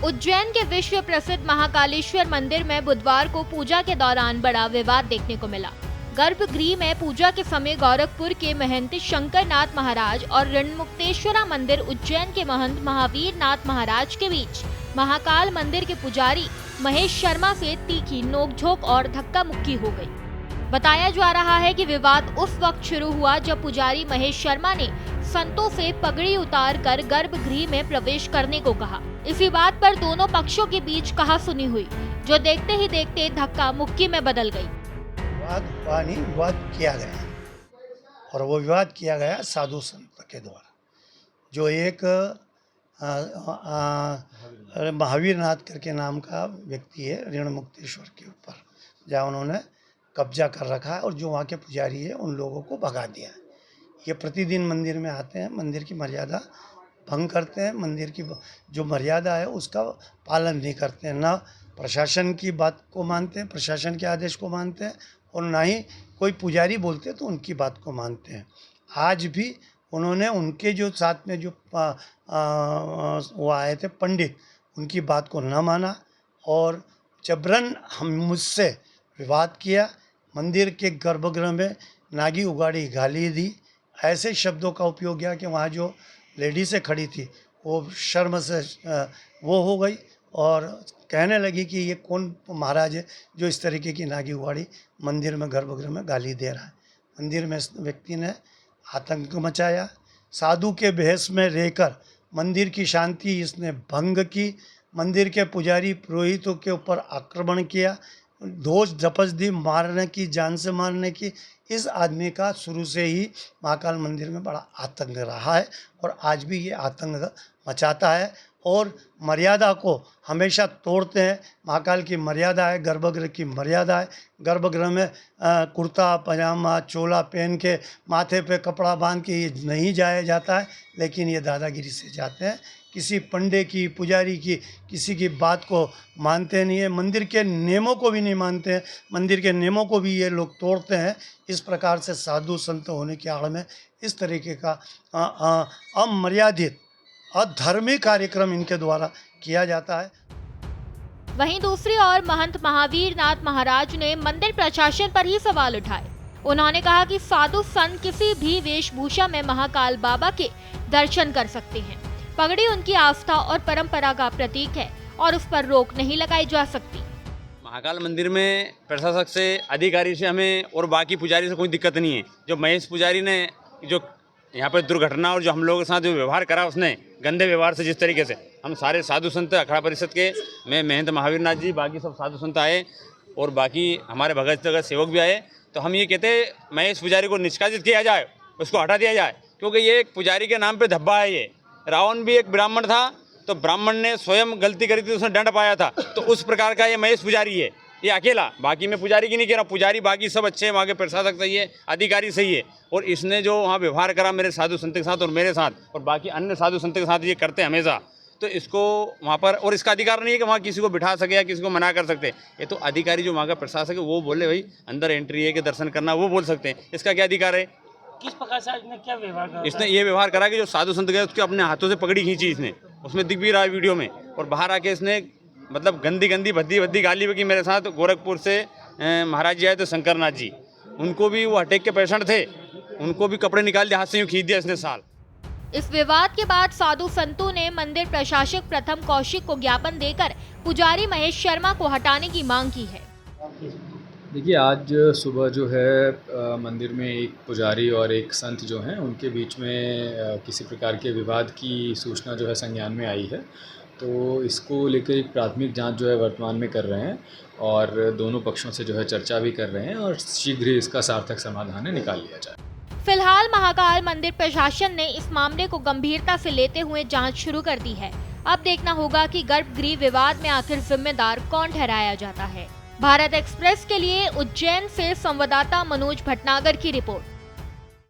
उज्जैन के विश्व प्रसिद्ध महाकालेश्वर मंदिर में बुधवार को पूजा के दौरान बड़ा विवाद देखने को मिला। गर्भगृह में पूजा के समय गोरखपुर के महंत शंकरनाथ महाराज और ऋणमुक्तेश्वरा मंदिर उज्जैन के महंत महावीर नाथ महाराज के बीच महाकाल मंदिर के पुजारी महेश शर्मा से तीखी नोकझोंक और धक्का मुक्की हो गई। बताया जा रहा है कि विवाद उस वक्त शुरू हुआ जब पुजारी महेश शर्मा ने संतों से पगड़ी उतार कर गर्भगृह में प्रवेश करने को कहा। इसी बात पर दोनों पक्षों के बीच कहासुनी हुई, जो देखते ही देखते धक्का मुक्की में बदल गई। विवाद किया गया और वो विवाद किया गया साधु संत के द्वारा, जो एक महावीर नाथ करके नाम का व्यक्ति है ऋणमुक्तेश्वर के ऊपर, जहाँ उन्होंने कब्जा कर रखा है और जो वहाँ के पुजारी है उन लोगों को भगा दिया है। ये प्रतिदिन मंदिर में आते हैं, मंदिर की मर्यादा भंग करते हैं, मंदिर की जो मर्यादा है उसका पालन नहीं करते हैं, ना प्रशासन की बात को मानते हैं, प्रशासन के आदेश को मानते हैं, और ना ही कोई पुजारी बोलते तो उनकी बात को मानते हैं। आज भी उन्होंने उनके जो साथ में जो वो आए थे पंडित, उनकी बात को न माना और जबरन हम मुझसे विवाद किया। मंदिर के गर्भगृह में नागी उगाड़ी गाली दी, ऐसे शब्दों का उपयोग किया कि वहाँ जो लेडीज़ें खड़ी थी वो शर्म से वो हो गई और कहने लगी कि ये कौन महाराज है जो इस तरीके की नागी उगाड़ी मंदिर में गर्भगृह में गाली दे रहा है। मंदिर में इस व्यक्ति ने आतंक मचाया, साधु के भेष में रहकर मंदिर की शांति इसने भंग की, मंदिर के पुजारी पुरोहितों के ऊपर आक्रमण किया, दोष जपस दी, मारने की, जान से मारने की। इस आदमी का शुरू से ही महाकाल मंदिर में बड़ा आतंक रहा है और आज भी ये आतंक मचाता है और मर्यादा को हमेशा तोड़ते हैं। महाकाल की मर्यादा है, गर्भगृह की मर्यादा है। गर्भगृह में कुर्ता पजामा चोला पहन के माथे पे कपड़ा बांध के ये नहीं जाया जाता है, लेकिन ये दादागिरी से जाते हैं। किसी पंडे की, पुजारी की, किसी की बात को मानते नहीं है, मंदिर के नियमों को भी नहीं मानते हैं, मंदिर के नियमों को भी ये लोग तोड़ते हैं। इस प्रकार से साधु संत होने की आड़ में इस तरीके का अमर्यादित अधर्मी कार्यक्रम इनके द्वारा किया जाता है। वहीं दूसरी ओर महंत महावीर नाथ महाराज ने मंदिर प्रशासन पर ही सवाल उठाए। उन्होंने कहा कि साधु संत किसी भी वेशभूषा में महाकाल बाबा के दर्शन कर सकते हैं। पगड़ी उनकी आस्था और परंपरा का प्रतीक है और उस पर रोक नहीं लगाई जा सकती। महाकाल मंदिर में प्रशासक से, अधिकारी से हमें और बाकी पुजारी से कोई दिक्कत नहीं है। जो महेश पुजारी ने जो यहाँ पर दुर्घटना और जो हम लोगों के साथ जो व्यवहार करा, उसने गंदे व्यवहार से, जिस तरीके से हम सारे साधु संत अखाड़ा परिषद के, मैं महंत महावीर नाथ जी, बाकी सब साधु संत आए और बाकी हमारे भगत सेवक भी आए, तो हम ये कहते महेश पुजारी को निष्कासित किया जाए, उसको हटा दिया जाए, क्योंकि ये एक पुजारी के नाम पे धब्बा है। ये रावण भी एक ब्राह्मण था, तो ब्राह्मण ने स्वयं गलती करी थी, उसने दंड पाया था, तो उस प्रकार का ये महेश पुजारी है। ये अकेला, बाकी मैं पुजारी की नहीं कह रहा, पुजारी बाकी सब अच्छे हैं, वहाँ के प्रशासक सही है, अधिकारी सही है, और इसने जो वहाँ व्यवहार करा मेरे साधु संत के साथ और मेरे साथ और बाकी अन्य साधु संत के साथ ये करते हैं हमेशा, तो इसको वहाँ पर, और इसका अधिकार नहीं है कि वहाँ किसी को बिठा सके या किसी को मना कर सकते। ये तो अधिकारी जो वहाँ का प्रशासक है वो बोले भाई अंदर एंट्री है कि दर्शन करना, वो बोल सकते हैं। इसका क्या अधिकार है? किस प्रकार से इसने क्या व्यवहार करा? इसने ये व्यवहार करा कि जो साधु संत गए उसके अपने हाथों से पगड़ी खींची इसने, उसमें दिख भी रहा है वीडियो में, और बाहर आके इसने मतलब गंदी गंदी भद्दी भद्दी गाली भी की मेरे साथ। गोरखपुर से महाराज जी आए थे शंकरनाथ जी, उनको भी वो अटैक के पेशेंट थे, उनको भी कपड़े निकाल दिए, हाथ से यूँ खींच दिया इसने साल। इस विवाद के बाद साधु संतों ने मंदिर प्रशासक प्रथम कौशिक को ज्ञापन देकर पुजारी महेश शर्मा को हटाने की मांग की है। देखिए, आज सुबह जो है मंदिर में एक पुजारी और एक संत जो हैं उनके बीच में किसी प्रकार के विवाद की सूचना जो है संज्ञान में आई है, तो इसको लेकर एक प्राथमिक जांच जो है वर्तमान में कर रहे हैं और दोनों पक्षों से जो है चर्चा भी कर रहे हैं और शीघ्र ही इसका सार्थक समाधान निकाल लिया जाए। फिलहाल महाकाल मंदिर प्रशासन ने इस मामले को गंभीरता से लेते हुए जांच शुरू कर दी है। अब देखना होगा कि गर्भगृह विवाद में आखिर जिम्मेदार कौन ठहराया जाता है। भारत एक्सप्रेस के लिए उज्जैन से संवाददाता मनोज भटनागर की रिपोर्ट।